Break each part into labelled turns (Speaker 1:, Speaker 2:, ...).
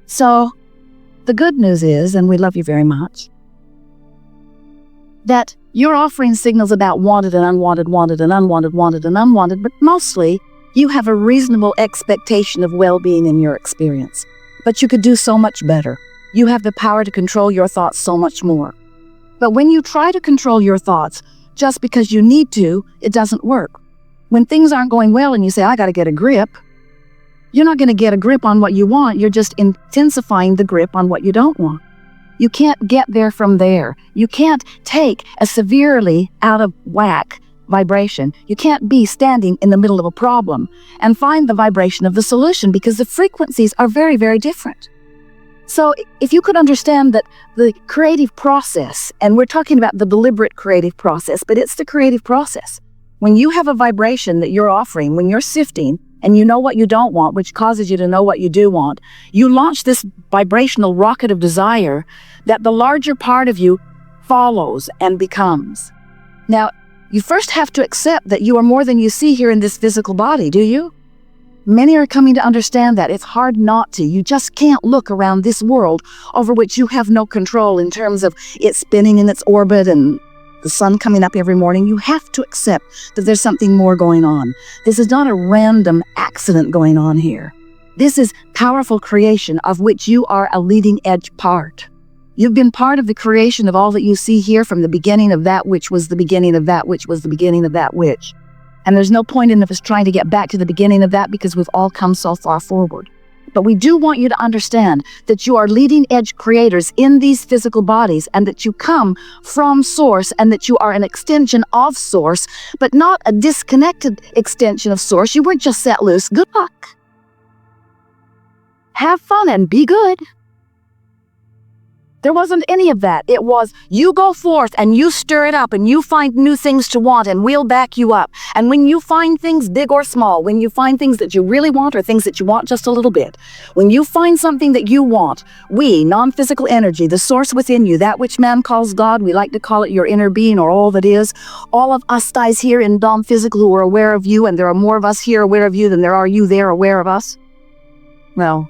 Speaker 1: So the good news is, and we love you very much, that you're offering signals about wanted and unwanted, wanted and unwanted, wanted and unwanted, but mostly you have a reasonable expectation of well-being in your experience. But you could do so much better. You have the power to control your thoughts so much more. But when you try to control your thoughts just because you need to, it doesn't work. When things aren't going well and you say, I got to get a grip, you're not going to get a grip on what you want. You're just intensifying the grip on what you don't want. You can't get there from there. You can't take a severely out of whack vibration. You can't be standing in the middle of a problem and find the vibration of the solution, because the frequencies are very, very different. So if you could understand that the creative process, and we're talking about the deliberate creative process, but it's the creative process. When you have a vibration that you're offering, when you're sifting, and you know what you don't want, which causes you to know what you do want, you launch this vibrational rocket of desire that the larger part of you follows and becomes. Now, you first have to accept that you are more than you see here in this physical body, do you? Many are coming to understand that. It's hard not to. You just can't look around this world over which you have no control in terms of it spinning in its orbit and the sun coming up every morning. You have to accept that there's something more going on. This is not a random accident going on here. This is powerful creation of which you are a leading edge part. You've been part of the creation of all that you see here from the beginning of that which was the beginning of that which was the beginning of that which. And there's no point in us trying to get back to the beginning of that, because we've all come so far forward. But we do want you to understand that you are leading edge creators in these physical bodies, and that you come from Source, and that you are an extension of Source, but not a disconnected extension of Source. You weren't just set loose. Good luck. Have fun and be good. There wasn't any of that. It was, you go forth and you stir it up and you find new things to want, and we'll back you up. And when you find things big or small, when you find things that you really want or things that you want just a little bit, when you find something that you want, we, non-physical energy, the source within you, that which man calls God, we like to call it your inner being or all that is, all of us guys here in non-physical who are aware of you, and there are more of us here aware of you than there are you there aware of us. Well,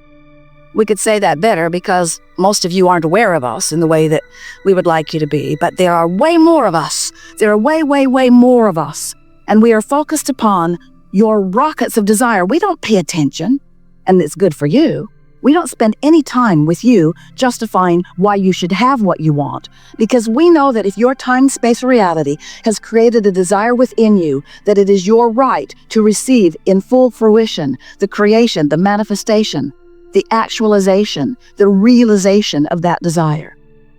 Speaker 1: we could say that better, because most of you aren't aware of us in the way that we would like you to be, but there are way more of us. There are way, way, way more of us. And we are focused upon your rockets of desire. We don't pay attention, and it's good for you. We don't spend any time with you justifying why you should have what you want, because we know that if your time, space, or reality has created a desire within you, that it is your right to receive in full fruition the creation, the manifestation, the actualization, the realization of that desire.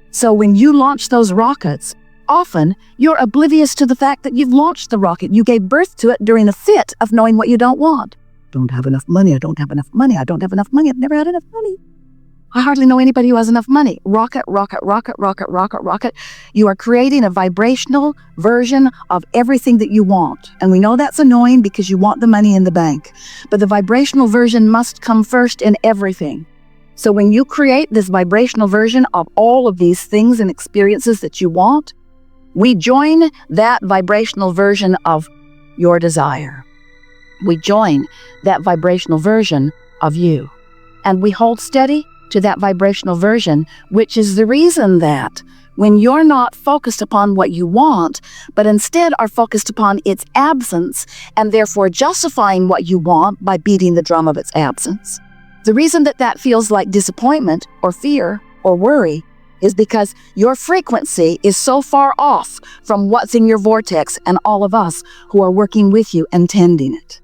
Speaker 1: So when you launch those rockets, often you're oblivious to the fact that you've launched the rocket. You gave birth to it during a fit of knowing what you don't want. Don't have enough money. I don't have enough money. I don't have enough money. I've never had enough money. I hardly know anybody who has enough money. Rocket, rocket, rocket, rocket, rocket, rocket. You are creating a vibrational version of everything that you want. And we know that's annoying because you want the money in the bank. But the vibrational version must come first in everything. So when you create this vibrational version of all of these things and experiences that you want, we join that vibrational version of your desire. We join that vibrational version of you. And we hold steady to that vibrational version, which is the reason that when you're not focused upon what you want, but instead are focused upon its absence, and therefore justifying what you want by beating the drum of its absence, the reason that that feels like disappointment or fear or worry is because your frequency is so far off from what's in your vortex and all of us who are working with you and tending it.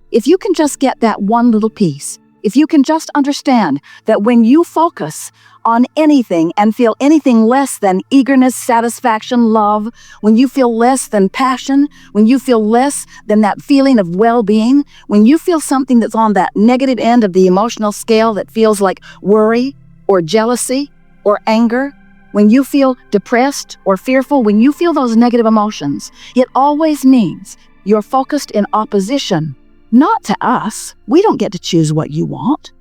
Speaker 1: If you can just get that one little piece, if you can just understand that when you focus on anything and feel anything less than eagerness, satisfaction, love, when you feel less than passion, when you feel less than that feeling of well-being, when you feel something that's on that negative end of the emotional scale that feels like worry or jealousy or anger, when you feel depressed or fearful, when you feel those negative emotions, it always means you're focused in opposition. Not to us. We don't get to choose what you want.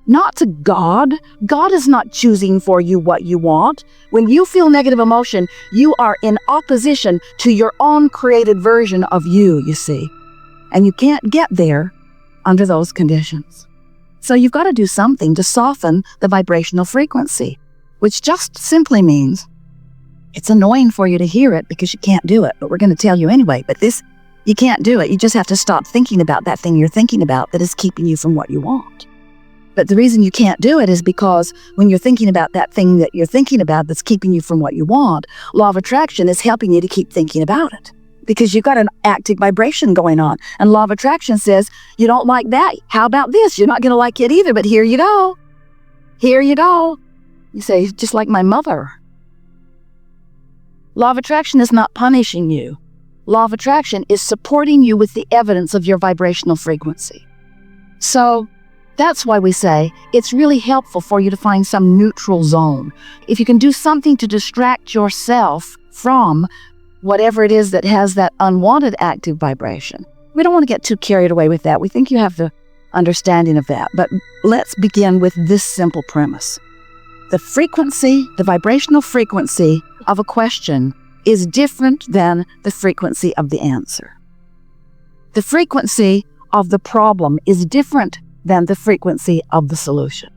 Speaker 1: Not to God. God is not choosing for you what you want. When you feel negative emotion, you are in opposition to your own created version of you see. And you can't get there under those conditions. So you've got to do something to soften the vibrational frequency, which just simply means it's annoying for you to hear it because you can't do it, but we're going to tell you anyway. But you can't do it. You just have to stop thinking about that thing you're thinking about that is keeping you from what you want. But the reason you can't do it is because when you're thinking about that thing that you're thinking about that's keeping you from what you want, law of attraction is helping you to keep thinking about it because you've got an active vibration going on. And law of attraction says, you don't like that. How about this? You're not going to like it either, but here you go. Here you go. You say, just like my mother. Law of attraction is not punishing you. Law of attraction is supporting you with the evidence of your vibrational frequency. So that's why we say it's really helpful for you to find some neutral zone. If you can do something to distract yourself from whatever it is that has that unwanted active vibration. We don't want to get too carried away with that. We think you have the understanding of that. But let's begin with this simple premise. The frequency, the vibrational frequency of a question is different than the frequency of the answer. The frequency of the problem is different than the frequency of the solution.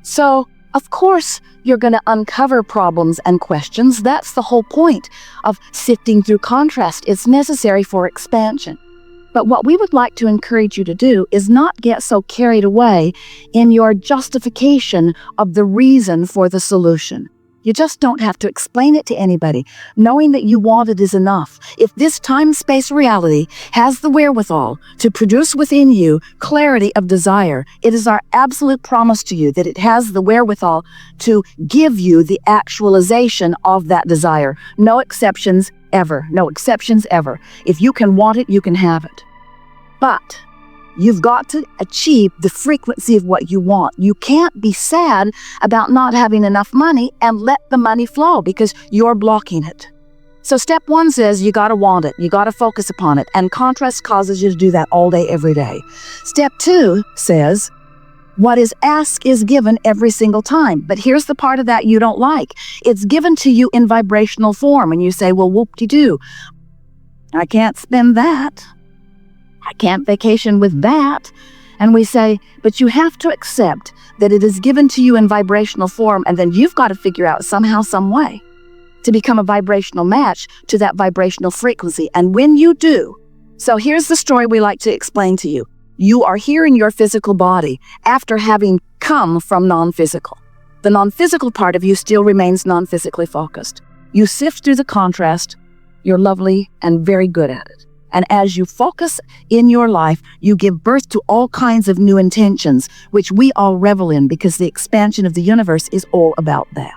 Speaker 1: So, of course, you're going to uncover problems and questions. That's the whole point of sifting through contrast. It's necessary for expansion. But what we would like to encourage you to do is not get so carried away in your justification of the reason for the solution. You just don't have to explain it to anybody. Knowing that you want it is enough. If this time-space reality has the wherewithal to produce within you clarity of desire, it is our absolute promise to you that it has the wherewithal to give you the actualization of that desire. No exceptions ever. No exceptions ever. If you can want it, you can have it. But you've got to achieve the frequency of what you want. You can't be sad about not having enough money and let the money flow because you're blocking it. So step one says you got to want it. You got to focus upon it. And contrast causes you to do that all day, every day. Step two says what is asked is given every single time. But here's the part of that you don't like. It's given to you in vibrational form. And you say, well, whoop-de-doo. I can't spend that. I can't vacation with that. And we say, but you have to accept that it is given to you in vibrational form, and then you've got to figure out somehow, some way to become a vibrational match to that vibrational frequency. And when you do, so here's the story we like to explain to you. You are here in your physical body after having come from non-physical. The non-physical part of you still remains non-physically focused. You sift through the contrast. You're lovely and very good at it. And as you focus in your life, you give birth to all kinds of new intentions, which we all revel in because the expansion of the universe is all about that.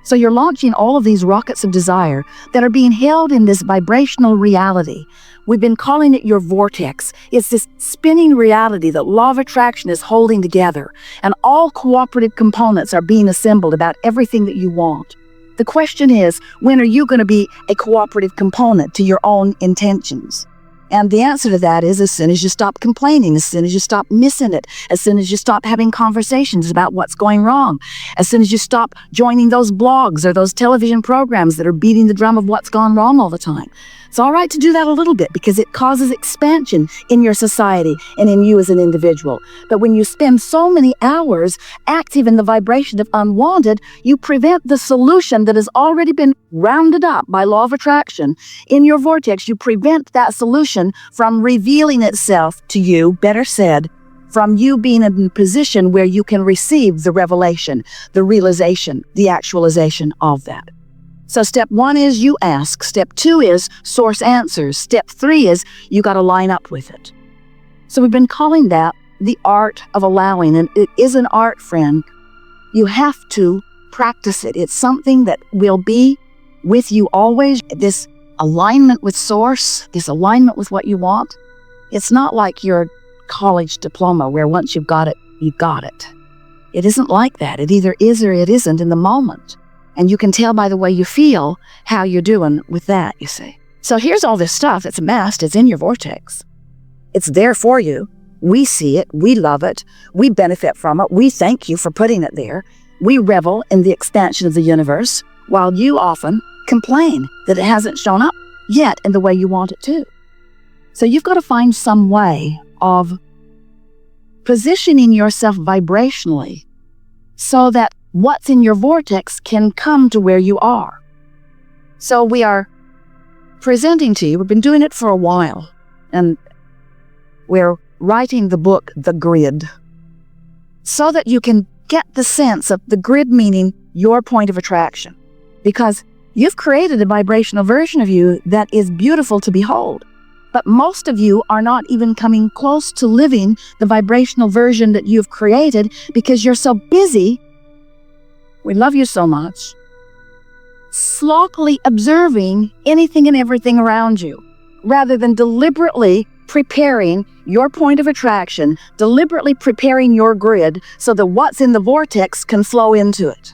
Speaker 1: So you're launching all of these rockets of desire that are being held in this vibrational reality. We've been calling it your vortex. It's this spinning reality that law of attraction is holding together, and all cooperative components are being assembled about everything that you want. The question is, when are you going to be a cooperative component to your own intentions? And the answer to that is as soon as you stop complaining, as soon as you stop missing it, as soon as you stop having conversations about what's going wrong, as soon as you stop joining those blogs or those television programs that are beating the drum of what's gone wrong all the time. It's all right to do that a little bit because it causes expansion in your society and in you as an individual. But when you spend so many hours active in the vibration of unwanted, you prevent the solution that has already been rounded up by law of attraction in your vortex. You prevent that solution from revealing itself to you, better said, from you being in a position where you can receive the revelation, the realization, the actualization of that. So step one is you ask. Step two is source answers. Step three is you got to line up with it. So we've been calling that the art of allowing, and it is an art, friend. You have to practice it. It's something that will be with you always. This alignment with source, this alignment with what you want. It's not like your college diploma where once you've got it, you've got it. It isn't like that. It either is or it isn't in the moment. And you can tell by the way you feel how you're doing with that, you see. So here's all this stuff that's amassed. It's in your vortex. It's there for you. We see it. We love it. We benefit from it. We thank you for putting it there. We revel in the expansion of the universe, while you often complain that it hasn't shown up yet in the way you want it to. So you've got to find some way of positioning yourself vibrationally so that what's in your vortex can come to where you are. So we are presenting to you, we've been doing it for a while, and we're writing the book, The Grid, so that you can get the sense of the grid meaning your point of attraction. Because you've created a vibrational version of you that is beautiful to behold. But most of you are not even coming close to living the vibrational version that you've created because you're so busy, we love you so much, sloppily observing anything and everything around you, rather than deliberately preparing your point of attraction, deliberately preparing your grid so that what's in the vortex can flow into it.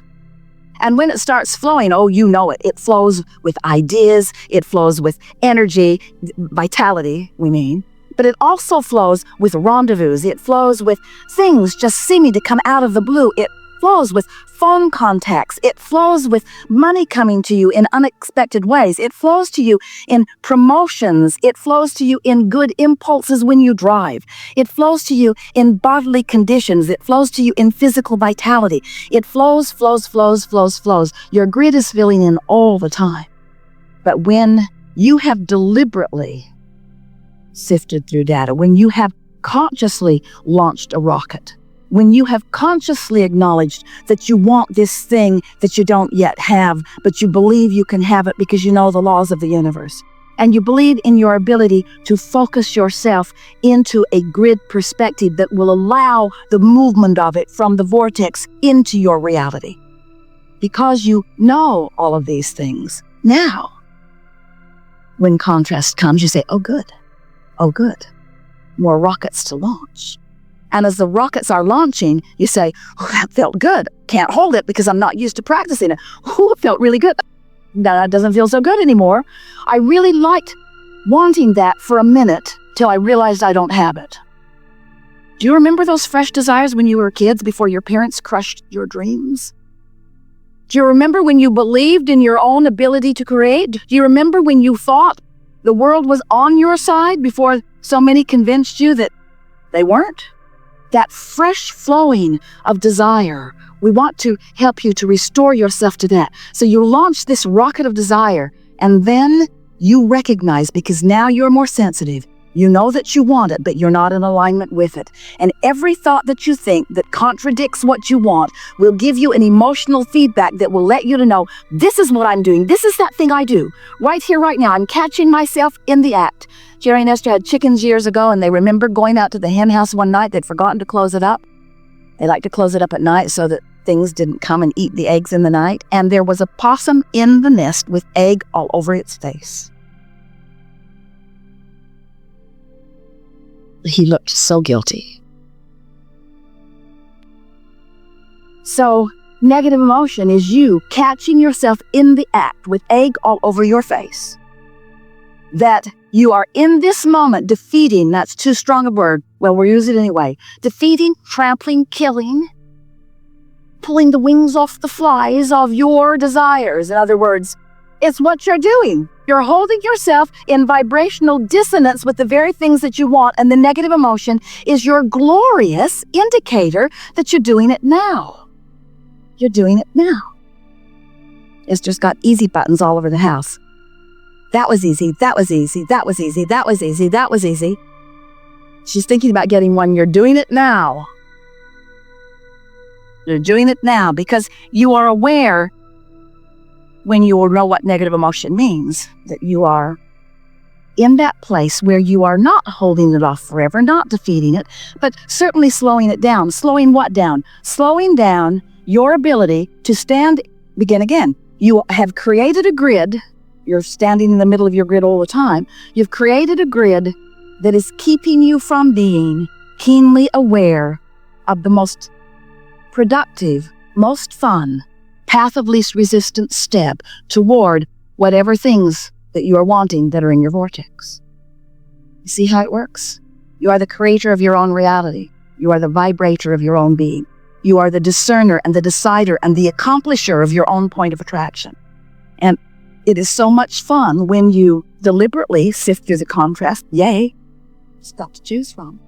Speaker 1: And when it starts flowing, oh, you know it. It flows with ideas, it flows with energy, vitality, we mean. But it also flows with rendezvous. It flows with things just seeming to come out of the blue. It flows with phone contacts. It flows with money coming to you in unexpected ways. It flows to you in promotions. It flows to you in good impulses when you drive. It flows to you in bodily conditions. It flows to you in physical vitality. It flows. Your grid is filling in all the time. But when you have deliberately sifted through data, when you have consciously launched a rocket, when you have consciously acknowledged that you want this thing that you don't yet have, but you believe you can have it because you know the laws of the universe, and you believe in your ability to focus yourself into a grid perspective that will allow the movement of it from the vortex into your reality. Because you know all of these things, now, when contrast comes, you say, oh good, more rockets to launch. And as the rockets are launching, you say, oh, that felt good. Can't hold it because I'm not used to practicing it. Oh, it felt really good. That doesn't feel so good anymore. I really liked wanting that for a minute till I realized I don't have it. Do you remember those fresh desires when you were kids before your parents crushed your dreams? Do you remember when you believed in your own ability to create? Do you remember when you thought the world was on your side before so many convinced you that they weren't? That fresh flowing of desire, we want to help you to restore yourself to that. So you launch this rocket of desire, and then you recognize, because now you're more sensitive, you know that you want it, but you're not in alignment with it. And every thought that you think that contradicts what you want will give you an emotional feedback that will let you to know, this is what I'm doing. This is that thing I do. Right here, right now, I'm catching myself in the act. Jerry and Esther had chickens years ago, and they remembered going out to the hen house one night. They'd forgotten to close it up. They like to close it up at night so that things didn't come and eat the eggs in the night. And there was a possum in the nest with egg all over its face. He looked so guilty. So, negative emotion is you catching yourself in the act with egg all over your face. That you are in this moment defeating, that's too strong a word, well, we'll use it anyway, defeating, trampling, killing, pulling the wings off the flies of your desires. In other words, it's what you're doing. You're holding yourself in vibrational dissonance with the very things that you want, and the negative emotion is your glorious indicator that you're doing it now. You're doing it now. It's just got easy buttons all over the house. That was easy, that was easy, that was easy, that was easy, that was easy. She's thinking about getting one. You're doing it now. You're doing it now because you are aware when you know what negative emotion means, that you are in that place where you are not holding it off forever, not defeating it, but certainly slowing it down. Slowing what down? Slowing down your ability to stand, begin again. You have created a grid. You're standing in the middle of your grid all the time. You've created a grid that is keeping you from being keenly aware of the most productive, most fun, path of least resistance step toward whatever things that you are wanting that are in your vortex. You see how it works? You are the creator of your own reality. You are the vibrator of your own being. You are the discerner and the decider and the accomplisher of your own point of attraction. And it is so much fun when you deliberately sift through the contrast. Yay, stuff to choose from.